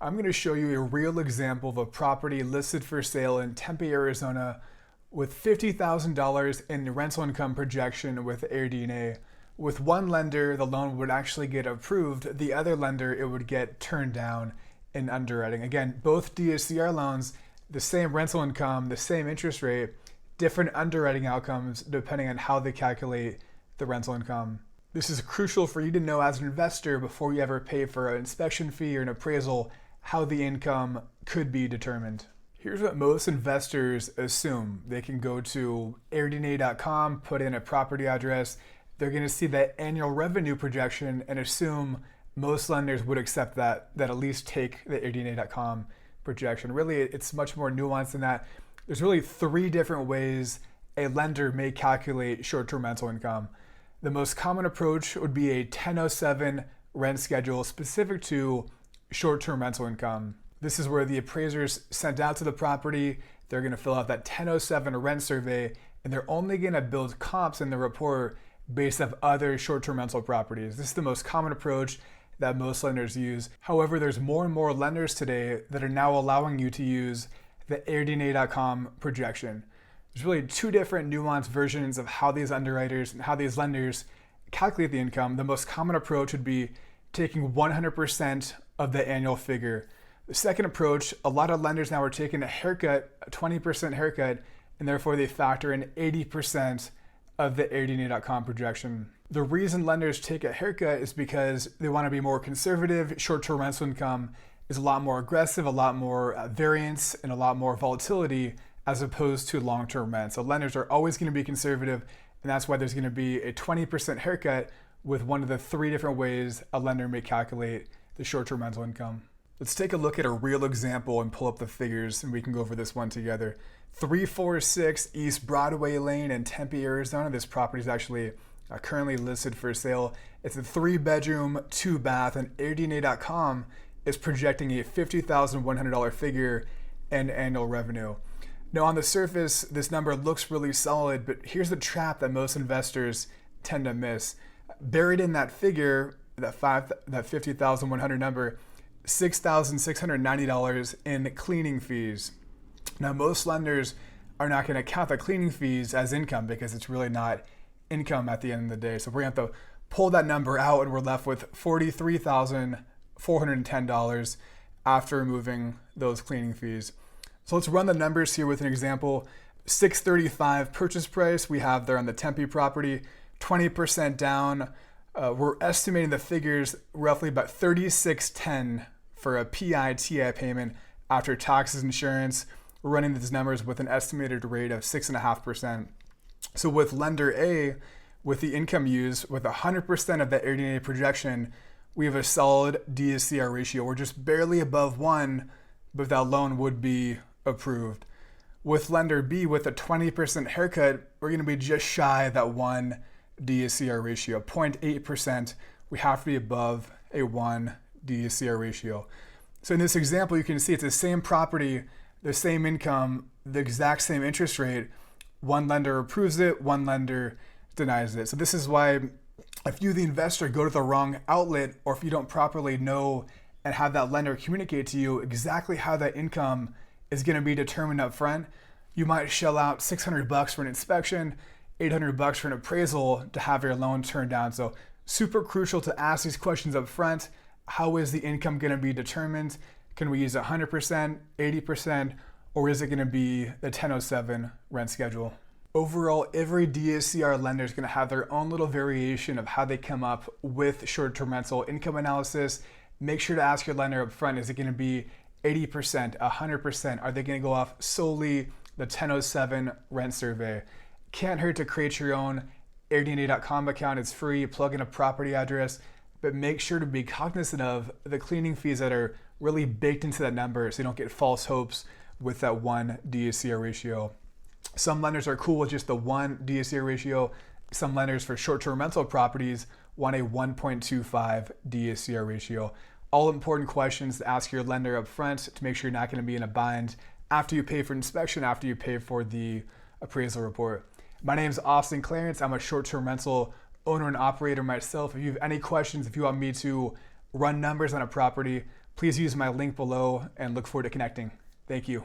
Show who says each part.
Speaker 1: I'm going to show you a real example of a property listed for sale in Tempe, Arizona with $50,000 in rental income projection with AirDNA. With one lender, the loan would actually get approved. The other lender, it would get turned down in underwriting. Again, both DSCR loans, the same rental income, the same interest rate, different underwriting outcomes depending on how they calculate the rental income. This is crucial for you to know as an investor before you ever pay for an inspection fee or an appraisal how the income could be determined. Here's what most investors assume. They can go to AirDNA.com, put in a property address. They're going to see that annual revenue projection and assume most lenders would accept that at least take the AirDNA.com projection. Really, it's much more nuanced than that. There's really three different ways a lender may calculate short-term rental income. The most common approach would be a 1007 rent schedule specific to short-term rental income. This is where the appraisers sent out to the property, they're going to fill out that 1007 rent survey, and they're only going to build comps in the report based off other short-term rental properties. This is the most common approach that most lenders use. However, there's more and more lenders today that are now allowing you to use the AirDNA.com projection. There's really two different nuanced versions of how these underwriters and how these lenders calculate the income. The most common approach would be taking 100% of the annual figure. The second approach, a lot of lenders now are taking a haircut, a 20% haircut, and therefore they factor in 80% of the AirDNA.com projection. The reason lenders take a haircut is because they want to be more conservative. Short-term rental income is a lot more aggressive, a lot more variance, and a lot more volatility as opposed to long-term rent. So lenders are always going to be conservative, and that's why there's going to be a 20% haircut with one of the three different ways a lender may calculate the short-term rental income. Let's take a look at a real example and pull up the figures, and we can go over this one together. 346 East Broadway Lane in Tempe, Arizona. This property is actually currently listed for sale. It's a 3-bedroom, 2-bath, and AirDNA.com is projecting a $50,100 figure in annual revenue. Now, on the surface, this number looks really solid, but here's the trap that most investors tend to miss. Buried in that figure, that $50,100 number, $6,690 in cleaning fees. Now, most lenders are not going to count the cleaning fees as income because it's really not income at the end of the day. So we're going to have to pull that number out, and we're left with $43,410 after removing those cleaning fees. So let's run the numbers here with an example. $635 purchase price we have there on the Tempe property, 20% down. We're estimating the figures roughly about $3610 for a PI/TI payment after taxes, insurance. We're running these numbers with an estimated rate of 6.5%. So with lender A, with the income used, with 100% of that AirDNA projection, we have a solid DSCR ratio. We're just barely above 1, but that loan would be approved. With lender B, with a 20% haircut, we're going to be just shy of that 1 DSCR ratio, 0.8%. We have to be above a 1 DSCR ratio. So in this example, you can see it's the same property, the same income, the exact same interest rate. One lender approves it, one lender denies it. So this is why if you, the investor, go to the wrong outlet, or if you don't properly know and have that lender communicate to you exactly how that income is going to be determined up front, you might shell out $600 for an inspection, $800 for an appraisal to have your loan turned down. So super crucial to ask these questions up front. How is the income going to be determined? Can we use 100%, 80%, or is it going to be the 1007 rent schedule? Overall, every DSCR lender is going to have their own little variation of how they come up with short-term rental income analysis. Make sure to ask your lender up front, is it going to be 80%, 100%? Are they going to go off solely the 1007 rent survey? Can't hurt to create your own AirDNA.com account. It's free. Plug in a property address, but make sure to be cognizant of the cleaning fees that are really baked into that number so you don't get false hopes with that 1 DSCR ratio. Some lenders are cool with just the 1 DSCR ratio. Some lenders for short-term rental properties want a 1.25 DSCR ratio. All important questions to ask your lender up front to make sure you're not going to be in a bind after you pay for inspection, after you pay for the appraisal report. My name is Austin Clarence. I'm a short-term rental owner and operator myself. If you have any questions, if you want me to run numbers on a property, please use my link below and look forward to connecting. Thank you.